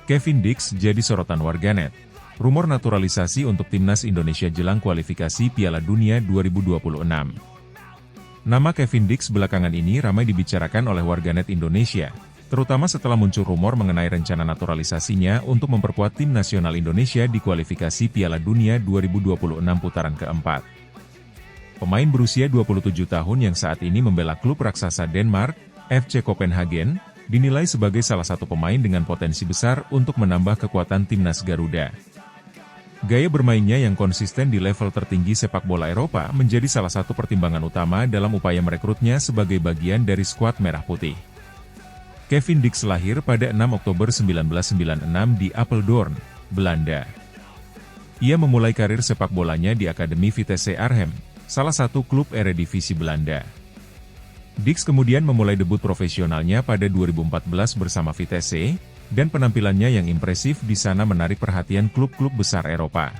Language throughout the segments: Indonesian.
Kevin Dix jadi sorotan warganet. Rumor naturalisasi untuk timnas Indonesia jelang kualifikasi Piala Dunia 2026. Nama Kevin Dix belakangan ini ramai dibicarakan oleh warganet Indonesia, terutama setelah muncul rumor mengenai rencana naturalisasinya untuk memperkuat tim nasional Indonesia di kualifikasi Piala Dunia 2026 putaran keempat. Pemain berusia 27 tahun yang saat ini membela klub raksasa Denmark, FC Copenhagen, dinilai sebagai salah satu pemain dengan potensi besar untuk menambah kekuatan timnas Garuda. Gaya bermainnya yang konsisten di level tertinggi sepak bola Eropa menjadi salah satu pertimbangan utama dalam upaya merekrutnya sebagai bagian dari skuad Merah Putih. Kevin Dix lahir pada 6 Oktober 1996 di Apeldoorn, Belanda. Ia memulai karir sepak bolanya di Akademi Vitesse Arnhem, salah satu klub Eredivisie Belanda. Dix kemudian memulai debut profesionalnya pada 2014 bersama Vitesse, dan penampilannya yang impresif di sana menarik perhatian klub-klub besar Eropa.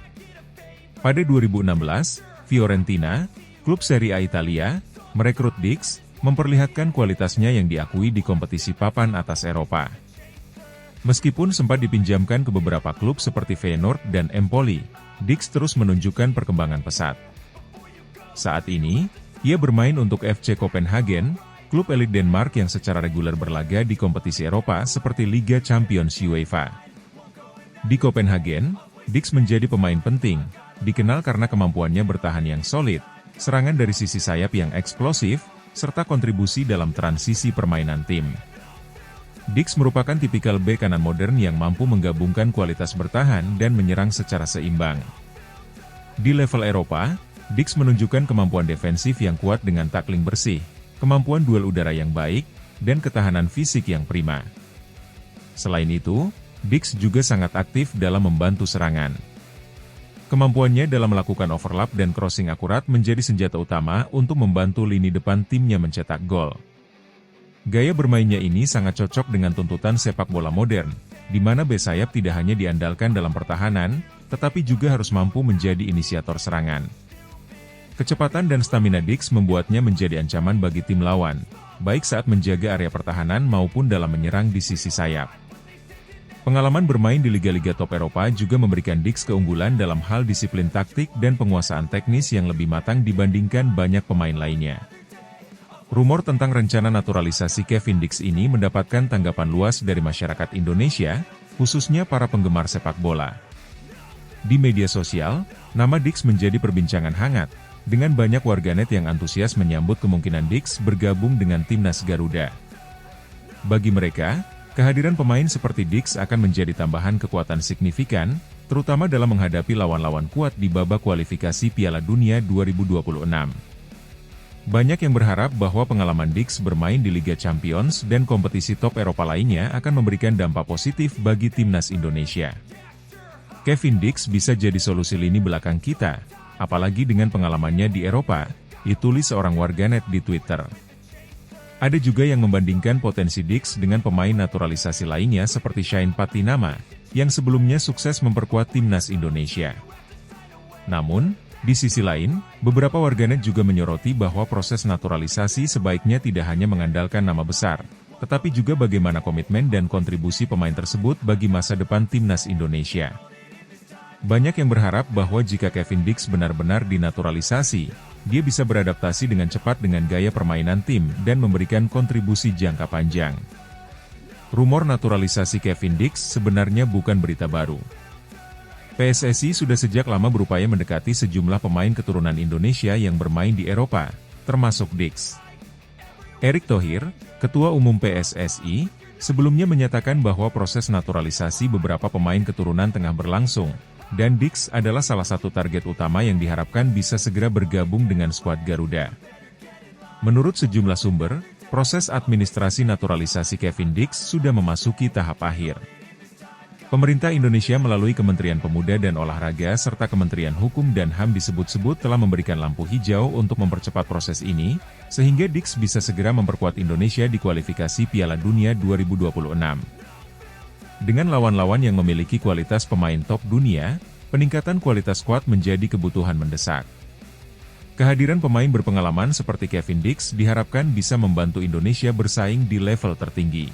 Pada 2016, Fiorentina, klub Serie A Italia, merekrut Dix, memperlihatkan kualitasnya yang diakui di kompetisi papan atas Eropa. Meskipun sempat dipinjamkan ke beberapa klub seperti Feyenoord dan Empoli, Dix terus menunjukkan perkembangan pesat. Saat ini, ia bermain untuk FC Copenhagen, klub elit Denmark yang secara reguler berlaga di kompetisi Eropa seperti Liga Champions UEFA. Di Copenhagen, Dix menjadi pemain penting, dikenal karena kemampuannya bertahan yang solid, serangan dari sisi sayap yang eksplosif, serta kontribusi dalam transisi permainan tim. Dix merupakan tipikal bek kanan modern yang mampu menggabungkan kualitas bertahan dan menyerang secara seimbang. Di level Eropa, Dix menunjukkan kemampuan defensif yang kuat dengan tackling bersih, kemampuan duel udara yang baik, dan ketahanan fisik yang prima. Selain itu, Dix juga sangat aktif dalam membantu serangan. Kemampuannya dalam melakukan overlap dan crossing akurat menjadi senjata utama untuk membantu lini depan timnya mencetak gol. Gaya bermainnya ini sangat cocok dengan tuntutan sepak bola modern, di mana bek sayap tidak hanya diandalkan dalam pertahanan, tetapi juga harus mampu menjadi inisiator serangan. Kecepatan dan stamina Dix membuatnya menjadi ancaman bagi tim lawan, baik saat menjaga area pertahanan maupun dalam menyerang di sisi sayap. Pengalaman bermain di liga-liga top Eropa juga memberikan Dix keunggulan dalam hal disiplin taktik dan penguasaan teknis yang lebih matang dibandingkan banyak pemain lainnya. Rumor tentang rencana naturalisasi Kevin Dix ini mendapatkan tanggapan luas dari masyarakat Indonesia, khususnya para penggemar sepak bola. Di media sosial, nama Dix menjadi perbincangan hangat, dengan banyak warganet yang antusias menyambut kemungkinan Dix bergabung dengan timnas Garuda. Bagi mereka, kehadiran pemain seperti Dix akan menjadi tambahan kekuatan signifikan, terutama dalam menghadapi lawan-lawan kuat di babak kualifikasi Piala Dunia 2026. Banyak yang berharap bahwa pengalaman Dix bermain di Liga Champions dan kompetisi top Eropa lainnya akan memberikan dampak positif bagi timnas Indonesia. Kevin Dix bisa jadi solusi lini belakang kita, apalagi dengan pengalamannya di Eropa, ditulis seorang warganet di Twitter. Ada juga yang membandingkan potensi Dix dengan pemain naturalisasi lainnya seperti Shane Patinama, yang sebelumnya sukses memperkuat timnas Indonesia. Namun, di sisi lain, beberapa warganet juga menyoroti bahwa proses naturalisasi sebaiknya tidak hanya mengandalkan nama besar, tetapi juga bagaimana komitmen dan kontribusi pemain tersebut bagi masa depan timnas Indonesia. Banyak yang berharap bahwa jika Kevin Dix benar-benar dinaturalisasi, dia bisa beradaptasi dengan cepat dengan gaya permainan tim dan memberikan kontribusi jangka panjang. Rumor naturalisasi Kevin Dix sebenarnya bukan berita baru. PSSI sudah sejak lama berupaya mendekati sejumlah pemain keturunan Indonesia yang bermain di Eropa, termasuk Dix. Erick Thohir, Ketua Umum PSSI, sebelumnya menyatakan bahwa proses naturalisasi beberapa pemain keturunan tengah berlangsung, dan Dix adalah salah satu target utama yang diharapkan bisa segera bergabung dengan skuad Garuda. Menurut sejumlah sumber, proses administrasi naturalisasi Kevin Dix sudah memasuki tahap akhir. Pemerintah Indonesia melalui Kementerian Pemuda dan Olahraga serta Kementerian Hukum dan HAM disebut-sebut telah memberikan lampu hijau untuk mempercepat proses ini, sehingga Dix bisa segera memperkuat Indonesia di kualifikasi Piala Dunia 2026. Dengan lawan-lawan yang memiliki kualitas pemain top dunia, peningkatan kualitas skuad menjadi kebutuhan mendesak. Kehadiran pemain berpengalaman seperti Kevin Dix diharapkan bisa membantu Indonesia bersaing di level tertinggi.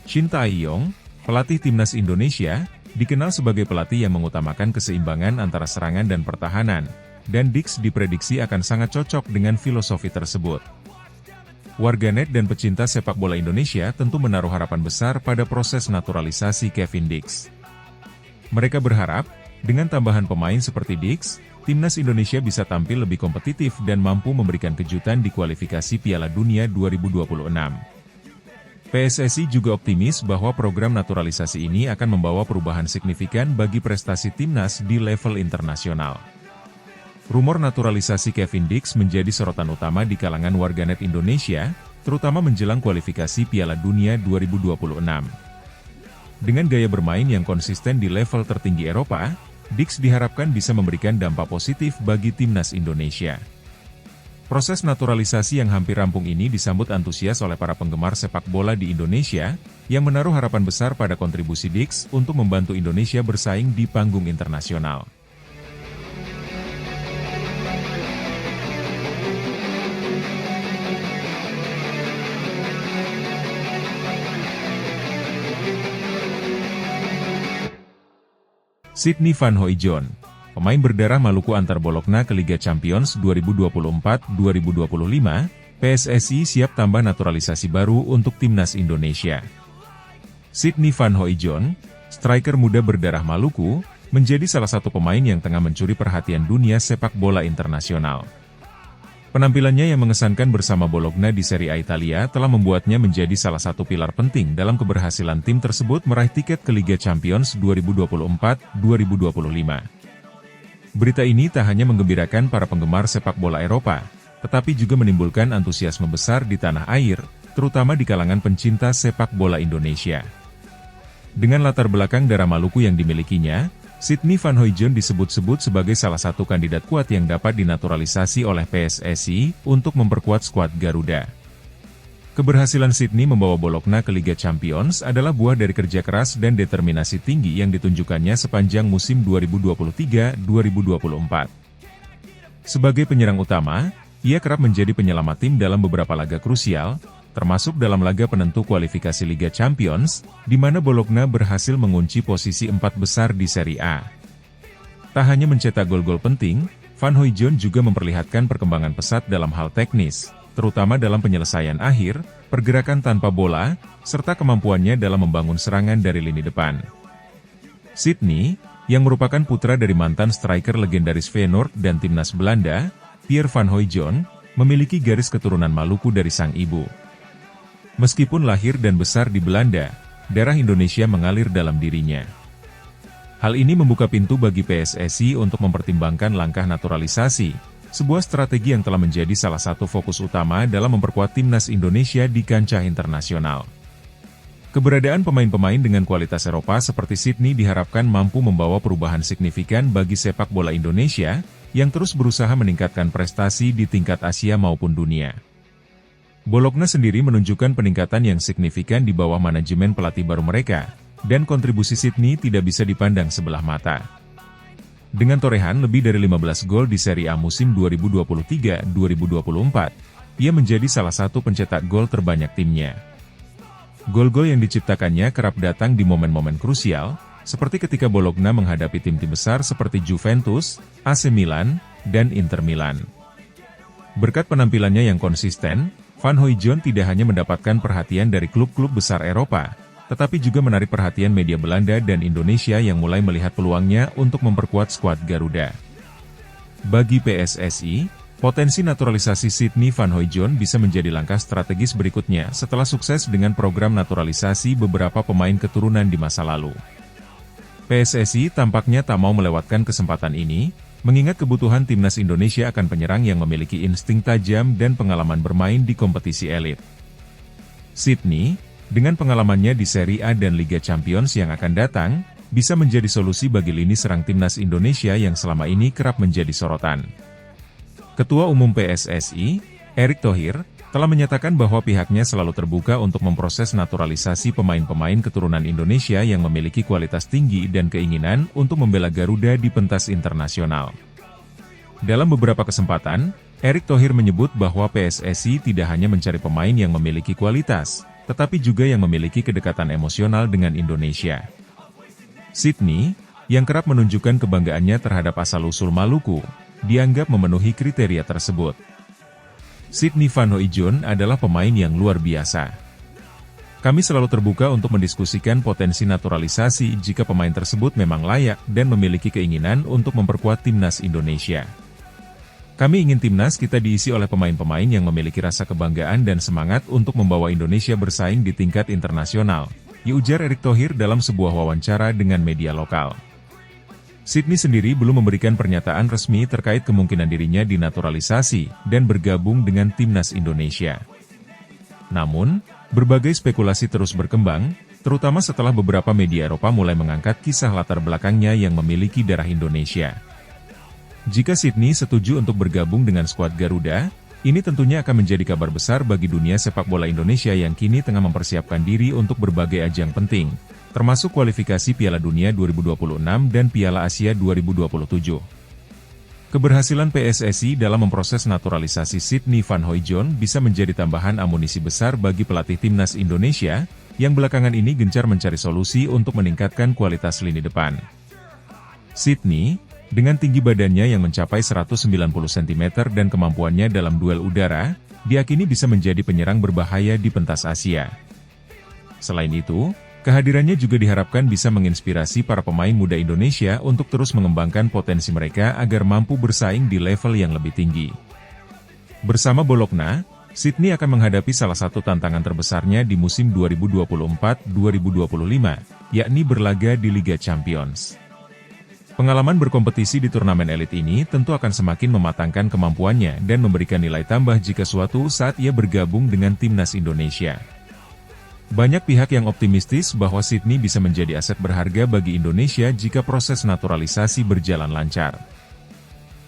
Shin Tae-yong, Pelatih Timnas Indonesia, dikenal sebagai pelatih yang mengutamakan keseimbangan antara serangan dan pertahanan, dan Dix diprediksi akan sangat cocok dengan filosofi tersebut. Warganet dan pecinta sepak bola Indonesia tentu menaruh harapan besar pada proses naturalisasi Kevin Dix. Mereka berharap, dengan tambahan pemain seperti Dix, Timnas Indonesia bisa tampil lebih kompetitif dan mampu memberikan kejutan di kualifikasi Piala Dunia 2026. PSSI juga optimis bahwa program naturalisasi ini akan membawa perubahan signifikan bagi prestasi Timnas di level internasional. Rumor naturalisasi Kevin Dix menjadi sorotan utama di kalangan warganet Indonesia, terutama menjelang kualifikasi Piala Dunia 2026. Dengan gaya bermain yang konsisten di level tertinggi Eropa, Dix diharapkan bisa memberikan dampak positif bagi Timnas Indonesia. Proses naturalisasi yang hampir rampung ini disambut antusias oleh para penggemar sepak bola di Indonesia, yang menaruh harapan besar pada kontribusi Dix untuk membantu Indonesia bersaing di panggung internasional. Sydney Van Hooijdonk, pemain berdarah Maluku antar Bologna ke Liga Champions 2024-2025, PSSI siap tambah naturalisasi baru untuk Timnas Indonesia. Sydney Van Hooijdonk, striker muda berdarah Maluku, menjadi salah satu pemain yang tengah mencuri perhatian dunia sepak bola internasional. Penampilannya yang mengesankan bersama Bologna di Serie A Italia telah membuatnya menjadi salah satu pilar penting dalam keberhasilan tim tersebut meraih tiket ke Liga Champions 2024-2025. Berita ini tak hanya menggembirakan para penggemar sepak bola Eropa, tetapi juga menimbulkan antusiasme besar di tanah air, terutama di kalangan pencinta sepak bola Indonesia. Dengan latar belakang darah Maluku yang dimilikinya, Sydney Van Hooijdonk disebut-sebut sebagai salah satu kandidat kuat yang dapat dinaturalisasi oleh PSSI untuk memperkuat skuad Garuda. Keberhasilan Sydney membawa Bologna ke Liga Champions adalah buah dari kerja keras dan determinasi tinggi yang ditunjukkannya sepanjang musim 2023-2024. Sebagai penyerang utama, ia kerap menjadi penyelamat tim dalam beberapa laga krusial, termasuk dalam laga penentu kualifikasi Liga Champions, di mana Bologna berhasil mengunci posisi 4 besar di Serie A. Tak hanya mencetak gol-gol penting, Van Hooijdonk juga memperlihatkan perkembangan pesat dalam hal teknis, terutama dalam penyelesaian akhir, pergerakan tanpa bola, serta kemampuannya dalam membangun serangan dari lini depan. Sydney, yang merupakan putra dari mantan striker legendaris Feyenoord dan Timnas Belanda, Pierre Van Hooijdonk, memiliki garis keturunan Maluku dari sang ibu. Meskipun lahir dan besar di Belanda, darah Indonesia mengalir dalam dirinya. Hal ini membuka pintu bagi PSSI untuk mempertimbangkan langkah naturalisasi, sebuah strategi yang telah menjadi salah satu fokus utama dalam memperkuat Timnas Indonesia di kancah internasional. Keberadaan pemain-pemain dengan kualitas Eropa seperti Sydney diharapkan mampu membawa perubahan signifikan bagi sepak bola Indonesia, yang terus berusaha meningkatkan prestasi di tingkat Asia maupun dunia. Bologna sendiri menunjukkan peningkatan yang signifikan di bawah manajemen pelatih baru mereka, dan kontribusi Sydney tidak bisa dipandang sebelah mata. Dengan torehan lebih dari 15 gol di Serie A musim 2023-2024, ia menjadi salah satu pencetak gol terbanyak timnya. Gol-gol yang diciptakannya kerap datang di momen-momen krusial, seperti ketika Bologna menghadapi tim-tim besar seperti Juventus, AC Milan, dan Inter Milan. Berkat penampilannya yang konsisten, Van Hooijdonk tidak hanya mendapatkan perhatian dari klub-klub besar Eropa, tetapi juga menarik perhatian media Belanda dan Indonesia yang mulai melihat peluangnya untuk memperkuat skuad Garuda. Bagi PSSI, potensi naturalisasi Sydney Van Hooijdonk bisa menjadi langkah strategis berikutnya setelah sukses dengan program naturalisasi beberapa pemain keturunan di masa lalu. PSSI tampaknya tak mau melewatkan kesempatan ini, mengingat kebutuhan Timnas Indonesia akan penyerang yang memiliki insting tajam dan pengalaman bermain di kompetisi elit. Sydney, dengan pengalamannya di Serie A dan Liga Champions yang akan datang, bisa menjadi solusi bagi lini serang Timnas Indonesia yang selama ini kerap menjadi sorotan. Ketua Umum PSSI, Erick Thohir, telah menyatakan bahwa pihaknya selalu terbuka untuk memproses naturalisasi pemain-pemain keturunan Indonesia yang memiliki kualitas tinggi dan keinginan untuk membela Garuda di pentas internasional. Dalam beberapa kesempatan, Erick Thohir menyebut bahwa PSSI tidak hanya mencari pemain yang memiliki kualitas, tetapi juga yang memiliki kedekatan emosional dengan Indonesia. Sydney, yang kerap menunjukkan kebanggaannya terhadap asal-usul Maluku, dianggap memenuhi kriteria tersebut. Sydney Van Hooijdonk adalah pemain yang luar biasa. Kami selalu terbuka untuk mendiskusikan potensi naturalisasi jika pemain tersebut memang layak dan memiliki keinginan untuk memperkuat timnas Indonesia. Kami ingin timnas kita diisi oleh pemain-pemain yang memiliki rasa kebanggaan dan semangat untuk membawa Indonesia bersaing di tingkat internasional, ujar Erick Thohir dalam sebuah wawancara dengan media lokal. Sydney sendiri belum memberikan pernyataan resmi terkait kemungkinan dirinya dinaturalisasi dan bergabung dengan timnas Indonesia. Namun, berbagai spekulasi terus berkembang, terutama setelah beberapa media Eropa mulai mengangkat kisah latar belakangnya yang memiliki darah Indonesia. Jika Sydney setuju untuk bergabung dengan skuad Garuda, ini tentunya akan menjadi kabar besar bagi dunia sepak bola Indonesia yang kini tengah mempersiapkan diri untuk berbagai ajang penting, termasuk kualifikasi Piala Dunia 2026 dan Piala Asia 2027. Keberhasilan PSSI dalam memproses naturalisasi Sydney Van Hooijdonk bisa menjadi tambahan amunisi besar bagi pelatih timnas Indonesia, yang belakangan ini gencar mencari solusi untuk meningkatkan kualitas lini depan. Sydney, dengan tinggi badannya yang mencapai 190 cm dan kemampuannya dalam duel udara, diakini bisa menjadi penyerang berbahaya di pentas Asia. Selain itu, kehadirannya juga diharapkan bisa menginspirasi para pemain muda Indonesia untuk terus mengembangkan potensi mereka agar mampu bersaing di level yang lebih tinggi. Bersama Bologna, Sydney akan menghadapi salah satu tantangan terbesarnya di musim 2024-2025, yakni berlaga di Liga Champions. Pengalaman berkompetisi di turnamen elit ini tentu akan semakin mematangkan kemampuannya dan memberikan nilai tambah jika suatu saat ia bergabung dengan timnas Indonesia. Banyak pihak yang optimistis bahwa Sydney bisa menjadi aset berharga bagi Indonesia jika proses naturalisasi berjalan lancar.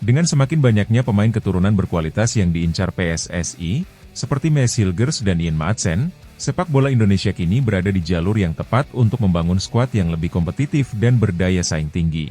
Dengan semakin banyaknya pemain keturunan berkualitas yang diincar PSSI, seperti Maes Hilgers dan Ian Maatsen, sepak bola Indonesia kini berada di jalur yang tepat untuk membangun skuad yang lebih kompetitif dan berdaya saing tinggi.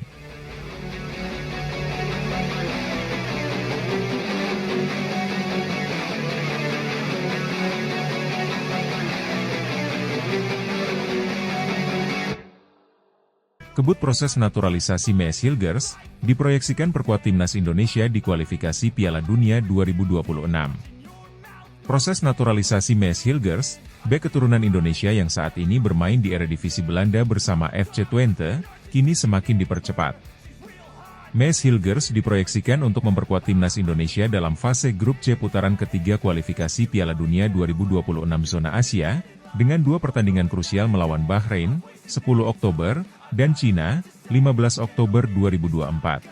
Kebut proses naturalisasi Maes Hilgers, diproyeksikan perkuat timnas Indonesia di kualifikasi Piala Dunia 2026. Proses naturalisasi Maes Hilgers, bek keturunan Indonesia yang saat ini bermain di Eredivisie Belanda bersama FC Twente, kini semakin dipercepat. Maes Hilgers diproyeksikan untuk memperkuat timnas Indonesia dalam fase grup C putaran ketiga kualifikasi Piala Dunia 2026 zona Asia, dengan 2 pertandingan krusial melawan Bahrain, 10 Oktober, dan Cina, 15 Oktober 2024.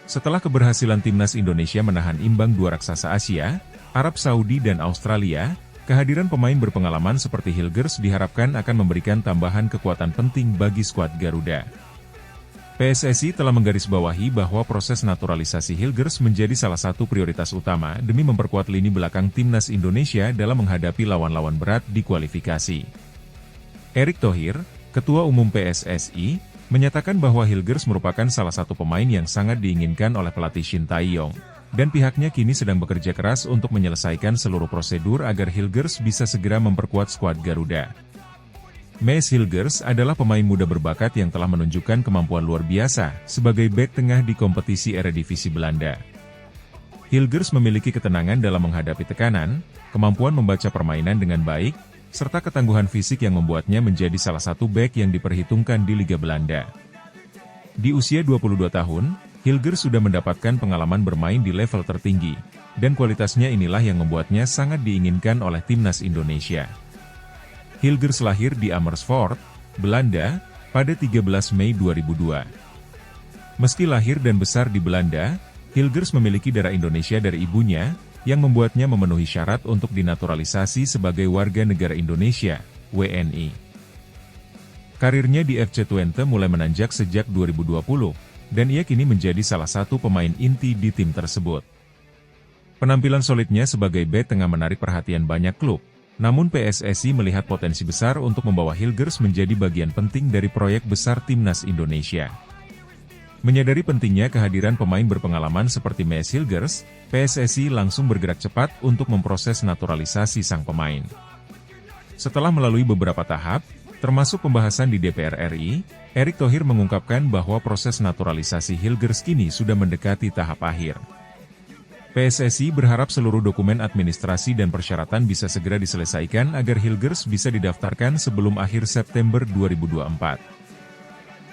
Setelah keberhasilan timnas Indonesia menahan imbang 2 raksasa Asia, Arab Saudi dan Australia, kehadiran pemain berpengalaman seperti Hilgers diharapkan akan memberikan tambahan kekuatan penting bagi skuad Garuda. PSSI telah menggarisbawahi bahwa proses naturalisasi Hilgers menjadi salah satu prioritas utama demi memperkuat lini belakang timnas Indonesia dalam menghadapi lawan-lawan berat di kualifikasi. Erick Thohir, Ketua Umum PSSI, menyatakan bahwa Hilgers merupakan salah satu pemain yang sangat diinginkan oleh pelatih Shin Tae-yong, dan pihaknya kini sedang bekerja keras untuk menyelesaikan seluruh prosedur agar Hilgers bisa segera memperkuat skuad Garuda. Maes Hilgers adalah pemain muda berbakat yang telah menunjukkan kemampuan luar biasa sebagai bek tengah di kompetisi Eredivisie Belanda. Hilgers memiliki ketenangan dalam menghadapi tekanan, kemampuan membaca permainan dengan baik, serta ketangguhan fisik yang membuatnya menjadi salah satu bek yang diperhitungkan di Liga Belanda. Di usia 22 tahun, Hilgers sudah mendapatkan pengalaman bermain di level tertinggi, dan kualitasnya inilah yang membuatnya sangat diinginkan oleh timnas Indonesia. Hilgers lahir di Amersfoort, Belanda, pada 13 Mei 2002. Meski lahir dan besar di Belanda, Hilgers memiliki darah Indonesia dari ibunya, yang membuatnya memenuhi syarat untuk dinaturalisasi sebagai warga negara Indonesia, WNI. Karirnya di FC Twente mulai menanjak sejak 2020, dan ia kini menjadi salah satu pemain inti di tim tersebut. Penampilan solidnya sebagai bek tengah menarik perhatian banyak klub, namun PSSI melihat potensi besar untuk membawa Hilgers menjadi bagian penting dari proyek besar timnas Indonesia. Menyadari pentingnya kehadiran pemain berpengalaman seperti Maes Hilgers, PSSI langsung bergerak cepat untuk memproses naturalisasi sang pemain. Setelah melalui beberapa tahap, termasuk pembahasan di DPR RI, Erick Thohir mengungkapkan bahwa proses naturalisasi Hilgers kini sudah mendekati tahap akhir. PSSI berharap seluruh dokumen administrasi dan persyaratan bisa segera diselesaikan agar Hilgers bisa didaftarkan sebelum akhir September 2024.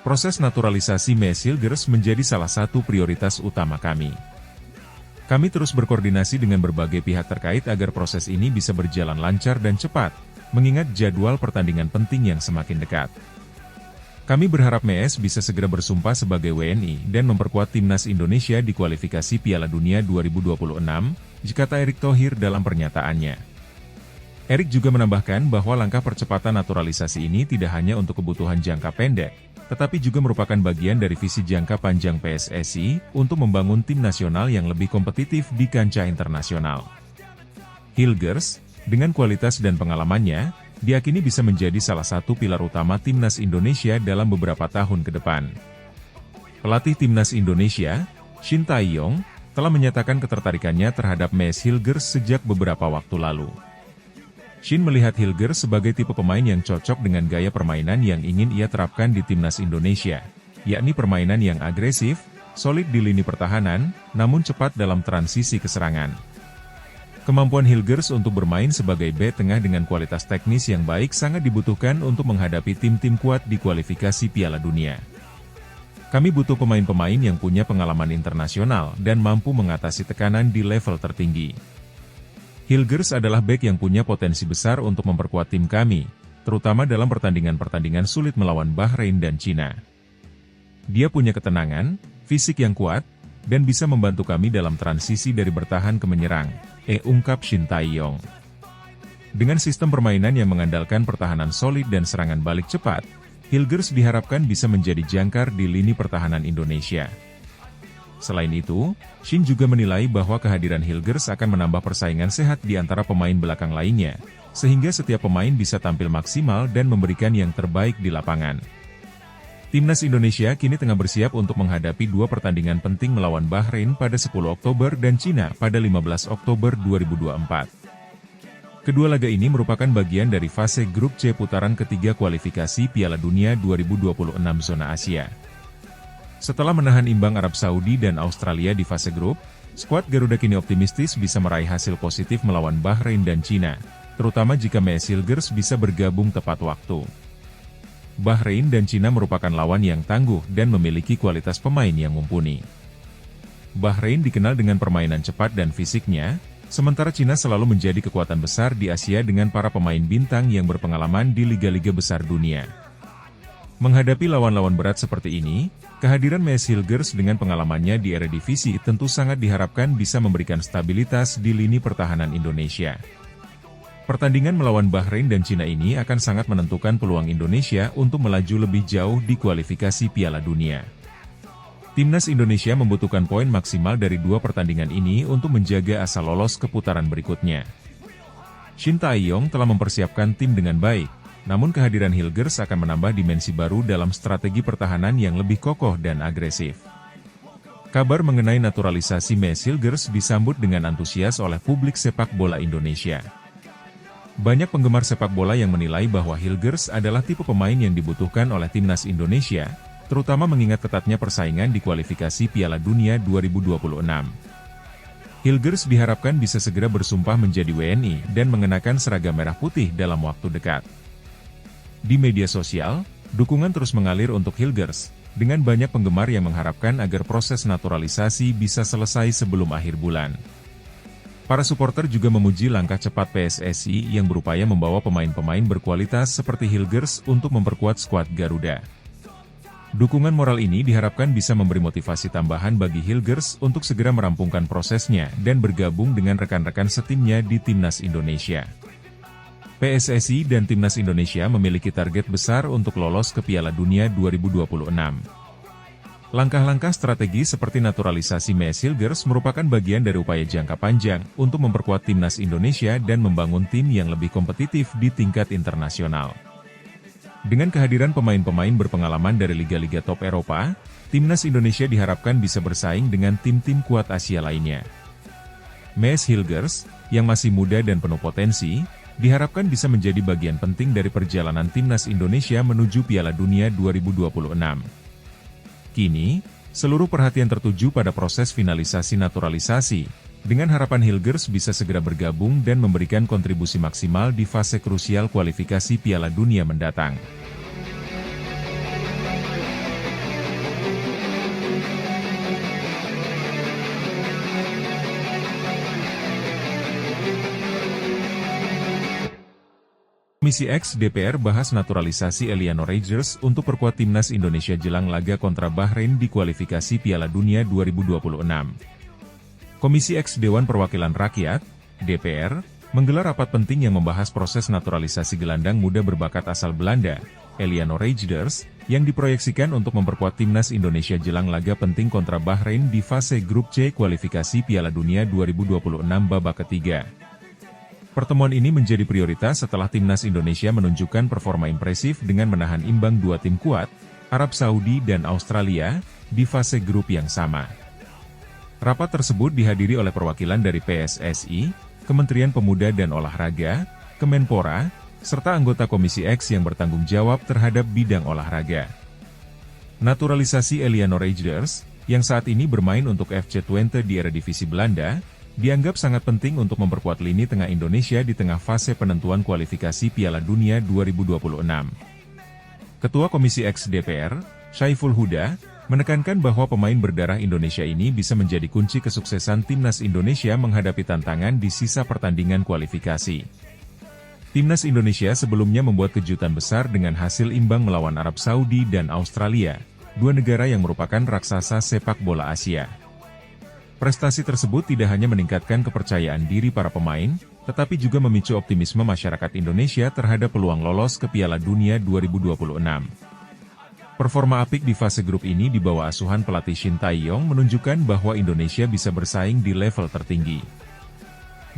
Proses naturalisasi Mees Hilgers menjadi salah satu prioritas utama kami. Kami terus berkoordinasi dengan berbagai pihak terkait agar proses ini bisa berjalan lancar dan cepat, mengingat jadwal pertandingan penting yang semakin dekat. Kami berharap Mees bisa segera bersumpah sebagai WNI dan memperkuat timnas Indonesia di kualifikasi Piala Dunia 2026, kata Erick Thohir dalam pernyataannya. Erick juga menambahkan bahwa langkah percepatan naturalisasi ini tidak hanya untuk kebutuhan jangka pendek, tetapi juga merupakan bagian dari visi jangka panjang PSSI untuk membangun tim nasional yang lebih kompetitif di kancah internasional. Hilgers, dengan kualitas dan pengalamannya, diyakini bisa menjadi salah satu pilar utama timnas Indonesia dalam beberapa tahun ke depan. Pelatih timnas Indonesia, Shin Tae-yong, telah menyatakan ketertarikannya terhadap Mees Hilgers sejak beberapa waktu lalu. Shin melihat Hilgers sebagai tipe pemain yang cocok dengan gaya permainan yang ingin ia terapkan di timnas Indonesia, yakni permainan yang agresif, solid di lini pertahanan, namun cepat dalam transisi ke serangan. Kemampuan Hilgers untuk bermain sebagai bek tengah dengan kualitas teknis yang baik sangat dibutuhkan untuk menghadapi tim-tim kuat di kualifikasi Piala Dunia. Kami butuh pemain-pemain yang punya pengalaman internasional dan mampu mengatasi tekanan di level tertinggi. Hilgers adalah bek yang punya potensi besar untuk memperkuat tim kami, terutama dalam pertandingan-pertandingan sulit melawan Bahrain dan Cina. Dia punya ketenangan, fisik yang kuat, dan bisa membantu kami dalam transisi dari bertahan ke menyerang, ungkap Shin Tae-yong. Dengan sistem permainan yang mengandalkan pertahanan solid dan serangan balik cepat, Hilgers diharapkan bisa menjadi jangkar di lini pertahanan Indonesia. Selain itu, Shin juga menilai bahwa kehadiran Hilgers akan menambah persaingan sehat di antara pemain belakang lainnya, sehingga setiap pemain bisa tampil maksimal dan memberikan yang terbaik di lapangan. Timnas Indonesia kini tengah bersiap untuk menghadapi dua pertandingan penting melawan Bahrain pada 10 Oktober dan Cina pada 15 Oktober 2024. Kedua laga ini merupakan bagian dari fase grup C putaran ketiga kualifikasi Piala Dunia 2026 zona Asia. Setelah menahan imbang Arab Saudi dan Australia di fase grup, skuad Garuda kini optimistis bisa meraih hasil positif melawan Bahrain dan Cina, terutama jika Mees Hilgers bisa bergabung tepat waktu. Bahrain dan Cina merupakan lawan yang tangguh dan memiliki kualitas pemain yang mumpuni. Bahrain dikenal dengan permainan cepat dan fisiknya, sementara Cina selalu menjadi kekuatan besar di Asia dengan para pemain bintang yang berpengalaman di liga-liga besar dunia. Menghadapi lawan-lawan berat seperti ini, kehadiran Mees Hilgers dengan pengalamannya di Eredivisie tentu sangat diharapkan bisa memberikan stabilitas di lini pertahanan Indonesia. Pertandingan melawan Bahrain dan Cina ini akan sangat menentukan peluang Indonesia untuk melaju lebih jauh di kualifikasi Piala Dunia. Timnas Indonesia membutuhkan poin maksimal dari dua pertandingan ini untuk menjaga asa lolos ke putaran berikutnya. Shin Tae-yong telah mempersiapkan tim dengan baik, namun kehadiran Hilgers akan menambah dimensi baru dalam strategi pertahanan yang lebih kokoh dan agresif. Kabar mengenai naturalisasi Mees Hilgers disambut dengan antusias oleh publik sepak bola Indonesia. Banyak penggemar sepak bola yang menilai bahwa Hilgers adalah tipe pemain yang dibutuhkan oleh timnas Indonesia, terutama mengingat ketatnya persaingan di kualifikasi Piala Dunia 2026. Hilgers diharapkan bisa segera bersumpah menjadi WNI dan mengenakan seragam merah putih dalam waktu dekat. Di media sosial, dukungan terus mengalir untuk Hilgers, dengan banyak penggemar yang mengharapkan agar proses naturalisasi bisa selesai sebelum akhir bulan. Para supporter juga memuji langkah cepat PSSI yang berupaya membawa pemain-pemain berkualitas seperti Hilgers untuk memperkuat skuad Garuda. Dukungan moral ini diharapkan bisa memberi motivasi tambahan bagi Hilgers untuk segera merampungkan prosesnya dan bergabung dengan rekan-rekan setimnya di Timnas Indonesia. PSSI dan Timnas Indonesia memiliki target besar untuk lolos ke Piala Dunia 2026. Langkah-langkah strategi seperti naturalisasi Mees Hilgers merupakan bagian dari upaya jangka panjang untuk memperkuat timnas Indonesia dan membangun tim yang lebih kompetitif di tingkat internasional. Dengan kehadiran pemain-pemain berpengalaman dari liga-liga top Eropa, timnas Indonesia diharapkan bisa bersaing dengan tim-tim kuat Asia lainnya. Mees Hilgers, yang masih muda dan penuh potensi, diharapkan bisa menjadi bagian penting dari perjalanan timnas Indonesia menuju Piala Dunia 2026. Kini, seluruh perhatian tertuju pada proses finalisasi naturalisasi, dengan harapan Hilgers bisa segera bergabung dan memberikan kontribusi maksimal di fase krusial kualifikasi Piala Dunia mendatang. Komisi X DPR bahas naturalisasi Eliano Rangers untuk perkuat timnas Indonesia jelang laga kontra Bahrain di kualifikasi Piala Dunia 2026. Komisi X Dewan Perwakilan Rakyat, DPR, menggelar rapat penting yang membahas proses naturalisasi gelandang muda berbakat asal Belanda, Eliano Rangers, yang diproyeksikan untuk memperkuat timnas Indonesia jelang laga penting kontra Bahrain di fase grup C kualifikasi Piala Dunia 2026 babak ketiga. Pertemuan ini menjadi prioritas setelah timnas Indonesia menunjukkan performa impresif dengan menahan imbang dua tim kuat, Arab Saudi dan Australia, di fase grup yang sama. Rapat tersebut dihadiri oleh perwakilan dari PSSI, Kementerian Pemuda dan Olahraga, Kemenpora, serta anggota Komisi X yang bertanggung jawab terhadap bidang olahraga. Naturalisasi Eliano Rangers, yang saat ini bermain untuk FC Twente di Eredivisie Belanda, dianggap sangat penting untuk memperkuat lini tengah Indonesia di tengah fase penentuan kualifikasi Piala Dunia 2026. Ketua Komisi X DPR, Syaiful Huda, menekankan bahwa pemain berdarah Indonesia ini bisa menjadi kunci kesuksesan timnas Indonesia menghadapi tantangan di sisa pertandingan kualifikasi. Timnas Indonesia sebelumnya membuat kejutan besar dengan hasil imbang melawan Arab Saudi dan Australia, dua negara yang merupakan raksasa sepak bola Asia. Prestasi tersebut tidak hanya meningkatkan kepercayaan diri para pemain, tetapi juga memicu optimisme masyarakat Indonesia terhadap peluang lolos ke Piala Dunia 2026. Performa apik di fase grup ini di bawah asuhan pelatih Shin Tae-yong menunjukkan bahwa Indonesia bisa bersaing di level tertinggi.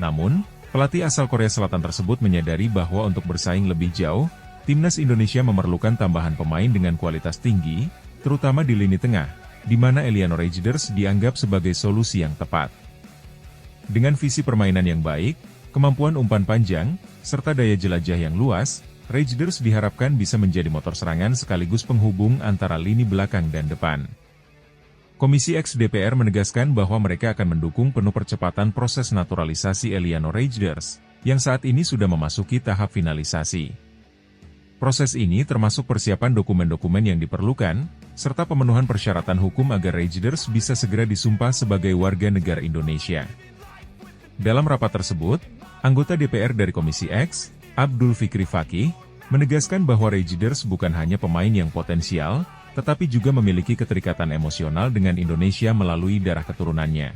Namun, pelatih asal Korea Selatan tersebut menyadari bahwa untuk bersaing lebih jauh, timnas Indonesia memerlukan tambahan pemain dengan kualitas tinggi, terutama di lini tengah, di mana Eliano Rangers dianggap sebagai solusi yang tepat. Dengan visi permainan yang baik, kemampuan umpan panjang, serta daya jelajah yang luas, Rangers diharapkan bisa menjadi motor serangan sekaligus penghubung antara lini belakang dan depan. Komisi X DPR menegaskan bahwa mereka akan mendukung penuh percepatan proses naturalisasi Eliano Rangers, yang saat ini sudah memasuki tahap finalisasi. Proses ini termasuk persiapan dokumen-dokumen yang diperlukan, serta pemenuhan persyaratan hukum agar Rangers bisa segera disumpah sebagai warga negara Indonesia. Dalam rapat tersebut, anggota DPR dari Komisi X, Abdul Fikri Fakih, menegaskan bahwa Rangers bukan hanya pemain yang potensial, tetapi juga memiliki keterikatan emosional dengan Indonesia melalui darah keturunannya.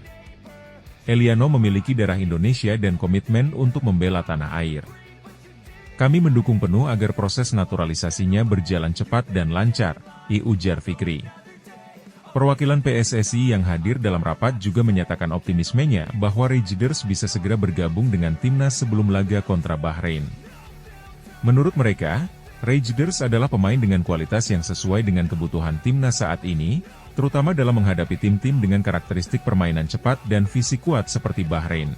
Eliano memiliki darah Indonesia dan komitmen untuk membela tanah air. Kami mendukung penuh agar proses naturalisasinya berjalan cepat dan lancar, ujar Fikri. Perwakilan PSSI yang hadir dalam rapat juga menyatakan optimismenya bahwa Rangers bisa segera bergabung dengan timnas sebelum laga kontra Bahrain. Menurut mereka, Rangers adalah pemain dengan kualitas yang sesuai dengan kebutuhan timnas saat ini, terutama dalam menghadapi tim-tim dengan karakteristik permainan cepat dan fisik kuat seperti Bahrain.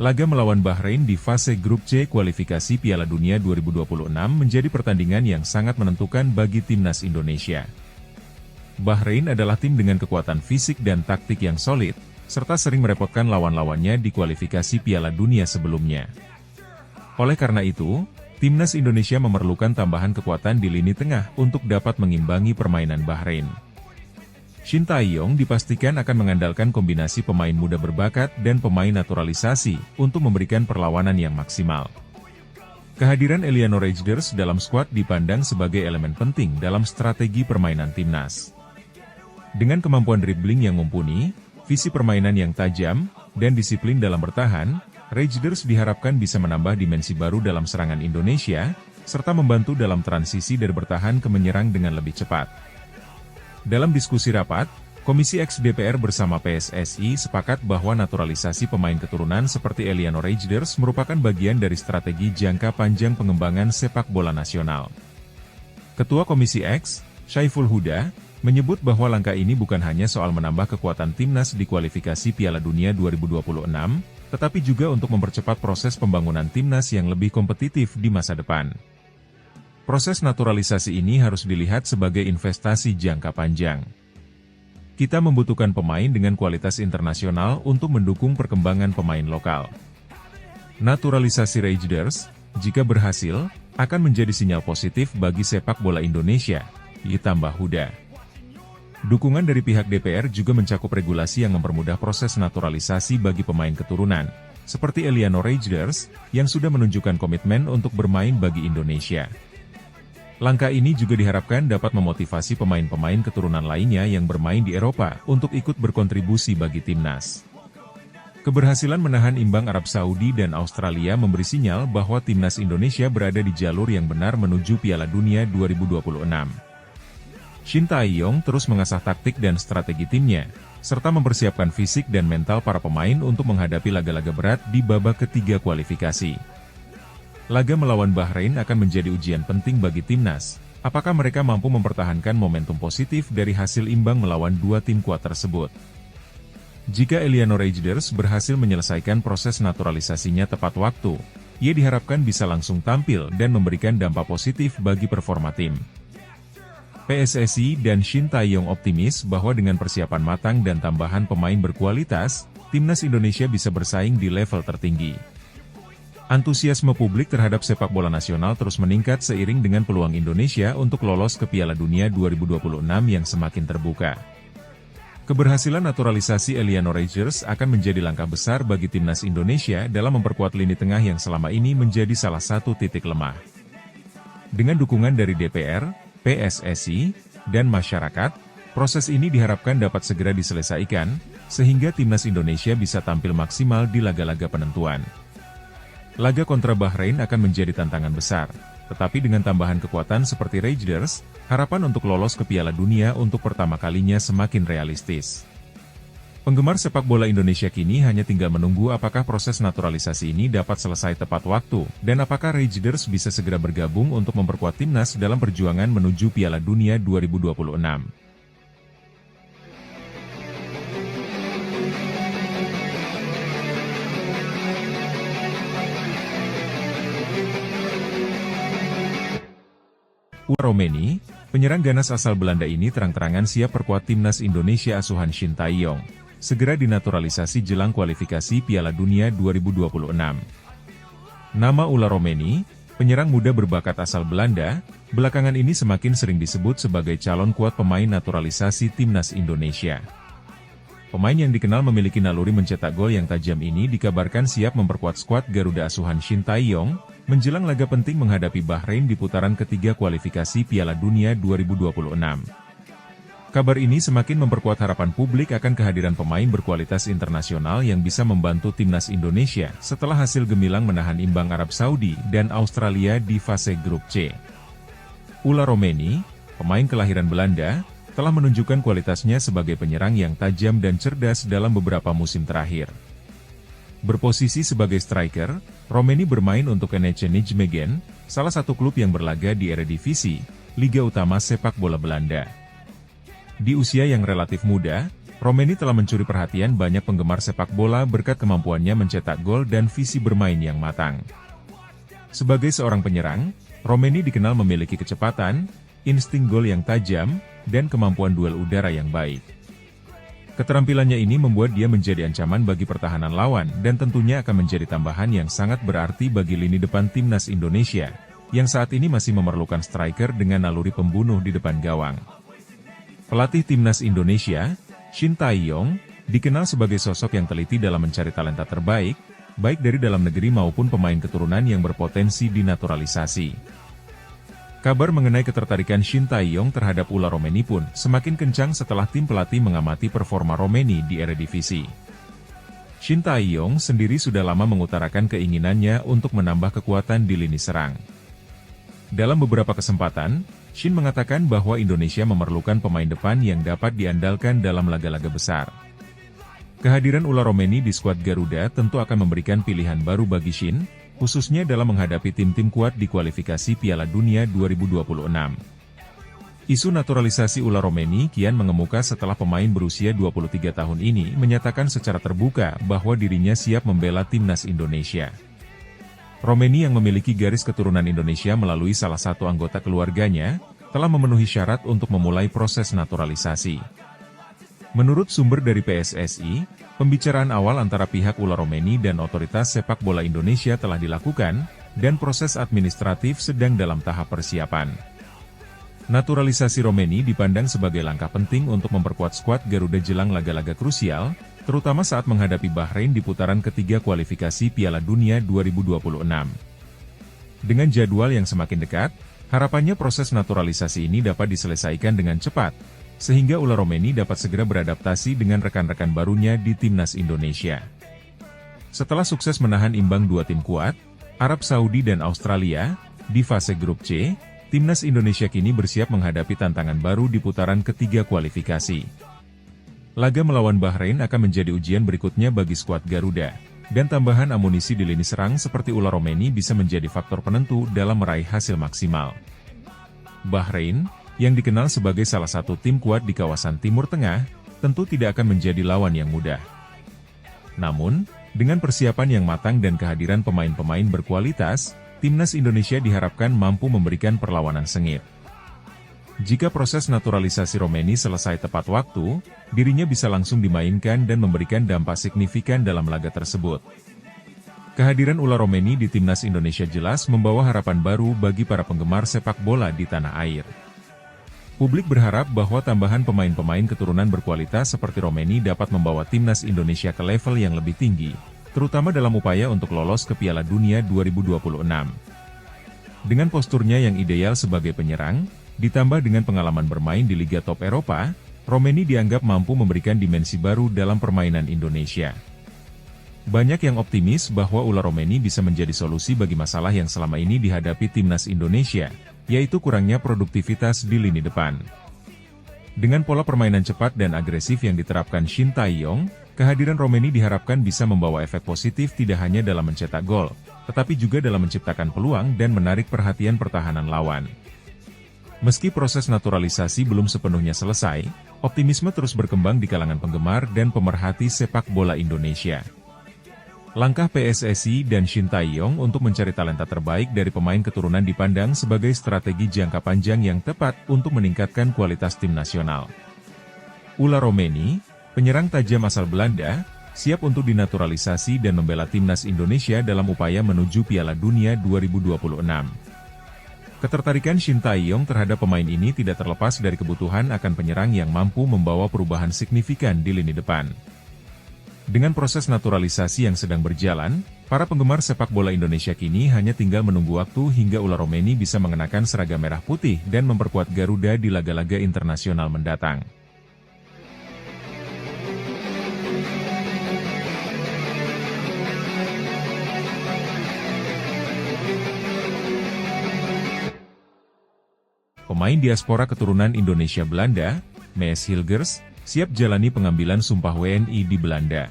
Laga melawan Bahrain di fase grup C kualifikasi Piala Dunia 2026 menjadi pertandingan yang sangat menentukan bagi timnas Indonesia. Bahrain adalah tim dengan kekuatan fisik dan taktik yang solid, serta sering merepotkan lawan-lawannya di kualifikasi Piala Dunia sebelumnya. Oleh karena itu, timnas Indonesia memerlukan tambahan kekuatan di lini tengah untuk dapat mengimbangi permainan Bahrain. Shin Tae-yong dipastikan akan mengandalkan kombinasi pemain muda berbakat dan pemain naturalisasi untuk memberikan perlawanan yang maksimal. Kehadiran Eliano Rangers dalam skuad dipandang sebagai elemen penting dalam strategi permainan timnas. Dengan kemampuan dribbling yang mumpuni, visi permainan yang tajam, dan disiplin dalam bertahan, Rangers diharapkan bisa menambah dimensi baru dalam serangan Indonesia, serta membantu dalam transisi dari bertahan ke menyerang dengan lebih cepat. Dalam diskusi rapat, Komisi X DPR bersama PSSI sepakat bahwa naturalisasi pemain keturunan seperti Eliano Rangers merupakan bagian dari strategi jangka panjang pengembangan sepak bola nasional. Ketua Komisi X, Syaiful Huda, menyebut bahwa langkah ini bukan hanya soal menambah kekuatan timnas di kualifikasi Piala Dunia 2026, tetapi juga untuk mempercepat proses pembangunan timnas yang lebih kompetitif di masa depan. Proses naturalisasi ini harus dilihat sebagai investasi jangka panjang. Kita membutuhkan pemain dengan kualitas internasional untuk mendukung perkembangan pemain lokal. Naturalisasi Raiders, jika berhasil, akan menjadi sinyal positif bagi sepak bola Indonesia, ditambah Huda. Dukungan dari pihak DPR juga mencakup regulasi yang mempermudah proses naturalisasi bagi pemain keturunan, seperti Eliano Raiders, yang sudah menunjukkan komitmen untuk bermain bagi Indonesia. Langkah ini juga diharapkan dapat memotivasi pemain-pemain keturunan lainnya yang bermain di Eropa untuk ikut berkontribusi bagi timnas. Keberhasilan menahan imbang Arab Saudi dan Australia memberi sinyal bahwa timnas Indonesia berada di jalur yang benar menuju Piala Dunia 2026. Shin Tae-yong terus mengasah taktik dan strategi timnya, serta mempersiapkan fisik dan mental para pemain untuk menghadapi laga-laga berat di babak ketiga kualifikasi. Laga melawan Bahrain akan menjadi ujian penting bagi timnas, apakah mereka mampu mempertahankan momentum positif dari hasil imbang melawan dua tim kuat tersebut. Jika Eliano Raiders berhasil menyelesaikan proses naturalisasinya tepat waktu, ia diharapkan bisa langsung tampil dan memberikan dampak positif bagi performa tim. PSSI dan Shin Tae-yong optimis bahwa dengan persiapan matang dan tambahan pemain berkualitas, timnas Indonesia bisa bersaing di level tertinggi. Antusiasme publik terhadap sepak bola nasional terus meningkat seiring dengan peluang Indonesia untuk lolos ke Piala Dunia 2026 yang semakin terbuka. Keberhasilan naturalisasi Eliano Raiders akan menjadi langkah besar bagi timnas Indonesia dalam memperkuat lini tengah yang selama ini menjadi salah satu titik lemah. Dengan dukungan dari DPR, PSSI, dan masyarakat, proses ini diharapkan dapat segera diselesaikan, sehingga timnas Indonesia bisa tampil maksimal di laga-laga penentuan. Laga kontra Bahrain akan menjadi tantangan besar, tetapi dengan tambahan kekuatan seperti Raiders, harapan untuk lolos ke Piala Dunia untuk pertama kalinya semakin realistis. Penggemar sepak bola Indonesia kini hanya tinggal menunggu apakah proses naturalisasi ini dapat selesai tepat waktu, dan apakah Raiders bisa segera bergabung untuk memperkuat timnas dalam perjuangan menuju Piala Dunia 2026. Ula Romeni, penyerang ganas asal Belanda ini terang-terangan siap perkuat timnas Indonesia asuhan Shin Tae-yong, segera dinaturalisasi jelang kualifikasi Piala Dunia 2026. Nama Ula Romeni, penyerang muda berbakat asal Belanda, belakangan ini semakin sering disebut sebagai calon kuat pemain naturalisasi timnas Indonesia. Pemain yang dikenal memiliki naluri mencetak gol yang tajam ini dikabarkan siap memperkuat skuad Garuda asuhan Shin Tae-yong, menjelang laga penting menghadapi Bahrain di putaran ketiga kualifikasi Piala Dunia 2026. Kabar ini semakin memperkuat harapan publik akan kehadiran pemain berkualitas internasional yang bisa membantu timnas Indonesia setelah hasil gemilang menahan imbang Arab Saudi dan Australia di fase grup C. Ula Romeni, pemain kelahiran Belanda, telah menunjukkan kualitasnya sebagai penyerang yang tajam dan cerdas dalam beberapa musim terakhir. Berposisi sebagai striker, Romeni bermain untuk NEC Nijmegen, salah satu klub yang berlaga di Eredivisie, Liga Utama Sepak Bola Belanda. Di usia yang relatif muda, Romeni telah mencuri perhatian banyak penggemar sepak bola berkat kemampuannya mencetak gol dan visi bermain yang matang. Sebagai seorang penyerang, Romeni dikenal memiliki kecepatan, insting gol yang tajam, dan kemampuan duel udara yang baik. Keterampilannya ini membuat dia menjadi ancaman bagi pertahanan lawan dan tentunya akan menjadi tambahan yang sangat berarti bagi lini depan timnas Indonesia, yang saat ini masih memerlukan striker dengan naluri pembunuh di depan gawang. Pelatih timnas Indonesia, Shin Tae-yong, dikenal sebagai sosok yang teliti dalam mencari talenta terbaik, baik dari dalam negeri maupun pemain keturunan yang berpotensi dinaturalisasi. Kabar mengenai ketertarikan Shin Tae-yong terhadap Ula Romeni pun semakin kencang setelah tim pelatih mengamati performa Romeni di Eredivisie. Shin Tae-yong sendiri sudah lama mengutarakan keinginannya untuk menambah kekuatan di lini serang. Dalam beberapa kesempatan, Shin mengatakan bahwa Indonesia memerlukan pemain depan yang dapat diandalkan dalam laga-laga besar. Kehadiran Ula Romeni di skuad Garuda tentu akan memberikan pilihan baru bagi Shin, khususnya dalam menghadapi tim-tim kuat di kualifikasi Piala Dunia 2026. Isu naturalisasi ular Romeni kian mengemuka setelah pemain berusia 23 tahun ini menyatakan secara terbuka bahwa dirinya siap membela timnas Indonesia. Romeni yang memiliki garis keturunan Indonesia melalui salah satu anggota keluarganya, telah memenuhi syarat untuk memulai proses naturalisasi. Menurut sumber dari PSSI, pembicaraan awal antara pihak ular Romeni dan otoritas sepak bola Indonesia telah dilakukan, dan proses administratif sedang dalam tahap persiapan. Naturalisasi Romeni dipandang sebagai langkah penting untuk memperkuat skuad Garuda jelang laga-laga krusial, terutama saat menghadapi Bahrain di putaran ketiga kualifikasi Piala Dunia 2026. Dengan jadwal yang semakin dekat, harapannya proses naturalisasi ini dapat diselesaikan dengan cepat, sehingga ular Romeni dapat segera beradaptasi dengan rekan-rekan barunya di timnas Indonesia. Setelah sukses menahan imbang dua tim kuat, Arab Saudi dan Australia, di fase grup C, timnas Indonesia kini bersiap menghadapi tantangan baru di putaran ketiga kualifikasi. Laga melawan Bahrain akan menjadi ujian berikutnya bagi skuad Garuda, dan tambahan amunisi di lini serang seperti ular Romeni bisa menjadi faktor penentu dalam meraih hasil maksimal. Bahrain, yang dikenal sebagai salah satu tim kuat di kawasan Timur Tengah, tentu tidak akan menjadi lawan yang mudah. Namun, dengan persiapan yang matang dan kehadiran pemain-pemain berkualitas, timnas Indonesia diharapkan mampu memberikan perlawanan sengit. Jika proses naturalisasi Romeni selesai tepat waktu, dirinya bisa langsung dimainkan dan memberikan dampak signifikan dalam laga tersebut. Kehadiran ular Romeni di timnas Indonesia jelas membawa harapan baru bagi para penggemar sepak bola di tanah air. Publik berharap bahwa tambahan pemain-pemain keturunan berkualitas seperti Romeni dapat membawa timnas Indonesia ke level yang lebih tinggi, terutama dalam upaya untuk lolos ke Piala Dunia 2026. Dengan posturnya yang ideal sebagai penyerang, ditambah dengan pengalaman bermain di Liga Top Eropa, Romeni dianggap mampu memberikan dimensi baru dalam permainan Indonesia. Banyak yang optimis bahwa ular Romeni bisa menjadi solusi bagi masalah yang selama ini dihadapi timnas Indonesia, yaitu kurangnya produktivitas di lini depan. Dengan pola permainan cepat dan agresif yang diterapkan Shin Tae-yong, kehadiran Romeni diharapkan bisa membawa efek positif tidak hanya dalam mencetak gol, tetapi juga dalam menciptakan peluang dan menarik perhatian pertahanan lawan. Meski proses naturalisasi belum sepenuhnya selesai, optimisme terus berkembang di kalangan penggemar dan pemerhati sepak bola Indonesia. Langkah PSSI dan Shin Tae-yong untuk mencari talenta terbaik dari pemain keturunan dipandang sebagai strategi jangka panjang yang tepat untuk meningkatkan kualitas tim nasional. Ular Romeni, penyerang tajam asal Belanda, siap untuk dinaturalisasi dan membela timnas Indonesia dalam upaya menuju Piala Dunia 2026. Ketertarikan Shin Tae-yong terhadap pemain ini tidak terlepas dari kebutuhan akan penyerang yang mampu membawa perubahan signifikan di lini depan. Dengan proses naturalisasi yang sedang berjalan, para penggemar sepak bola Indonesia kini hanya tinggal menunggu waktu hingga ular Romeni bisa mengenakan seragam merah putih dan memperkuat Garuda di laga-laga internasional mendatang. Pemain diaspora keturunan Indonesia Belanda, Mees Hilgers, siap jalani pengambilan sumpah WNI di Belanda.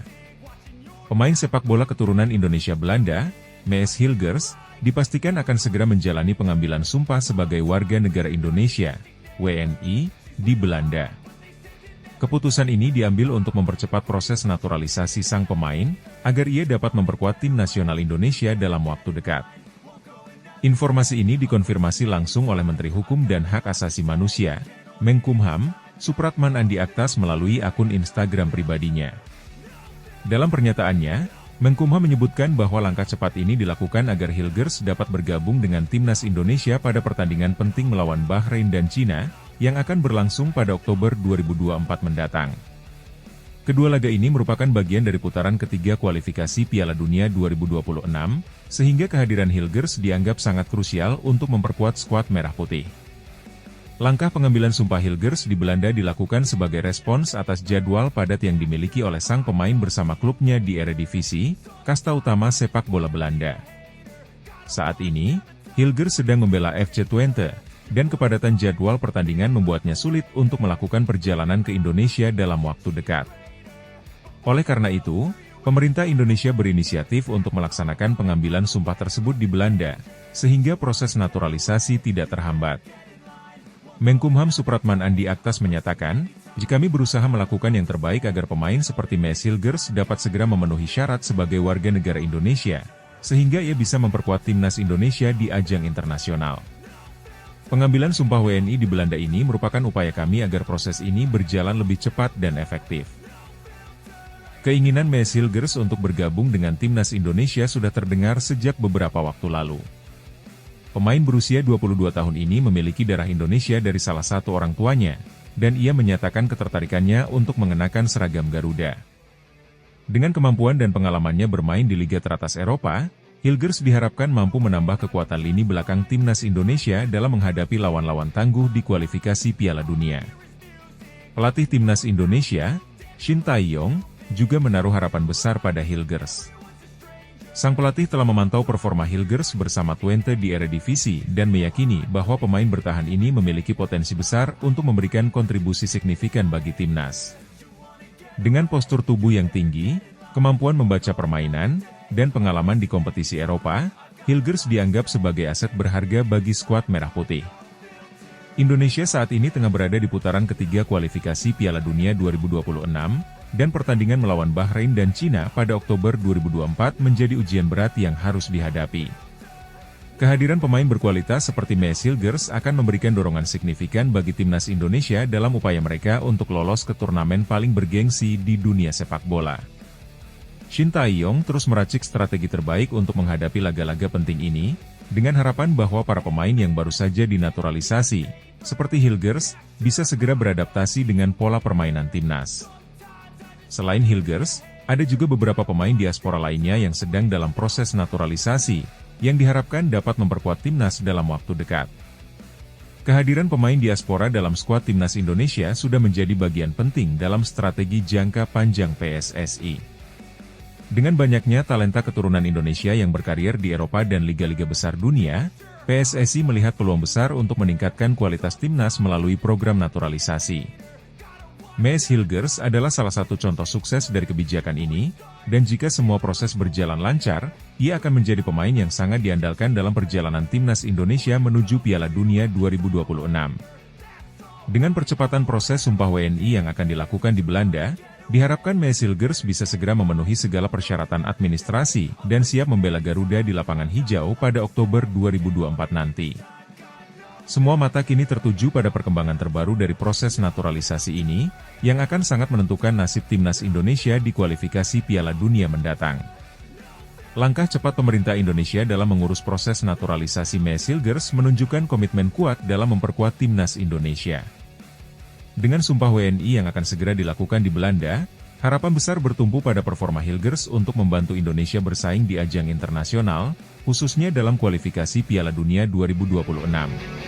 Pemain sepak bola keturunan Indonesia Belanda, Mees Hilgers, dipastikan akan segera menjalani pengambilan sumpah sebagai warga negara Indonesia, WNI, di Belanda. Keputusan ini diambil untuk mempercepat proses naturalisasi sang pemain, agar ia dapat memperkuat tim nasional Indonesia dalam waktu dekat. Informasi ini dikonfirmasi langsung oleh Menteri Hukum dan Hak Asasi Manusia, Menkumham, Supratman Andi Aktas melalui akun Instagram pribadinya. Dalam pernyataannya, Menkumham menyebutkan bahwa langkah cepat ini dilakukan agar Hilgers dapat bergabung dengan timnas Indonesia pada pertandingan penting melawan Bahrain dan Cina, yang akan berlangsung pada Oktober 2024 mendatang. Kedua laga ini merupakan bagian dari putaran ketiga kualifikasi Piala Dunia 2026, sehingga kehadiran Hilgers dianggap sangat krusial untuk memperkuat skuad Merah Putih. Langkah pengambilan sumpah Hilgers di Belanda dilakukan sebagai respons atas jadwal padat yang dimiliki oleh sang pemain bersama klubnya di Eredivisie, kasta utama sepak bola Belanda. Saat ini, Hilgers sedang membela FC Twente, dan kepadatan jadwal pertandingan membuatnya sulit untuk melakukan perjalanan ke Indonesia dalam waktu dekat. Oleh karena itu, pemerintah Indonesia berinisiatif untuk melaksanakan pengambilan sumpah tersebut di Belanda, sehingga proses naturalisasi tidak terhambat. Menkumham Supratman Andi Aktas menyatakan, jika kami berusaha melakukan yang terbaik agar pemain seperti Mees Hilgers dapat segera memenuhi syarat sebagai warga negara Indonesia, sehingga ia bisa memperkuat timnas Indonesia di ajang internasional. Pengambilan sumpah WNI di Belanda ini merupakan upaya kami agar proses ini berjalan lebih cepat dan efektif. Keinginan Mees Hilgers untuk bergabung dengan timnas Indonesia sudah terdengar sejak beberapa waktu lalu. Pemain berusia 22 tahun ini memiliki darah Indonesia dari salah satu orang tuanya, dan ia menyatakan ketertarikannya untuk mengenakan seragam Garuda. Dengan kemampuan dan pengalamannya bermain di liga teratas Eropa, Hilgers diharapkan mampu menambah kekuatan lini belakang timnas Indonesia dalam menghadapi lawan-lawan tangguh di kualifikasi Piala Dunia. Pelatih timnas Indonesia, Shin Tae-yong, juga menaruh harapan besar pada Hilgers. Sang pelatih telah memantau performa Hilgers bersama Twente di Eredivisie dan meyakini bahwa pemain bertahan ini memiliki potensi besar untuk memberikan kontribusi signifikan bagi timnas. Dengan postur tubuh yang tinggi, kemampuan membaca permainan, dan pengalaman di kompetisi Eropa, Hilgers dianggap sebagai aset berharga bagi skuad Merah Putih. Indonesia saat ini tengah berada di putaran ketiga kualifikasi Piala Dunia 2026, dan pertandingan melawan Bahrain dan Cina pada Oktober 2024 menjadi ujian berat yang harus dihadapi. Kehadiran pemain berkualitas seperti Mees Hilgers akan memberikan dorongan signifikan bagi timnas Indonesia dalam upaya mereka untuk lolos ke turnamen paling bergengsi di dunia sepak bola. Shin Tae-yong terus meracik strategi terbaik untuk menghadapi laga-laga penting ini, dengan harapan bahwa para pemain yang baru saja dinaturalisasi, seperti Hilgers, bisa segera beradaptasi dengan pola permainan timnas. Selain Hilgers, ada juga beberapa pemain diaspora lainnya yang sedang dalam proses naturalisasi, yang diharapkan dapat memperkuat timnas dalam waktu dekat. Kehadiran pemain diaspora dalam skuad timnas Indonesia sudah menjadi bagian penting dalam strategi jangka panjang PSSI. Dengan banyaknya talenta keturunan Indonesia yang berkarir di Eropa dan liga-liga besar dunia, PSSI melihat peluang besar untuk meningkatkan kualitas timnas melalui program naturalisasi. Mees Hilgers adalah salah satu contoh sukses dari kebijakan ini, dan jika semua proses berjalan lancar, ia akan menjadi pemain yang sangat diandalkan dalam perjalanan timnas Indonesia menuju Piala Dunia 2026. Dengan percepatan proses sumpah WNI yang akan dilakukan di Belanda, diharapkan Mees Hilgers bisa segera memenuhi segala persyaratan administrasi dan siap membela Garuda di lapangan hijau pada Oktober 2024 nanti. Semua mata kini tertuju pada perkembangan terbaru dari proses naturalisasi ini, yang akan sangat menentukan nasib timnas Indonesia di kualifikasi Piala Dunia mendatang. Langkah cepat pemerintah Indonesia dalam mengurus proses naturalisasi Mees Hilgers menunjukkan komitmen kuat dalam memperkuat timnas Indonesia. Dengan sumpah WNI yang akan segera dilakukan di Belanda, harapan besar bertumpu pada performa Hilgers untuk membantu Indonesia bersaing di ajang internasional, khususnya dalam kualifikasi Piala Dunia 2026.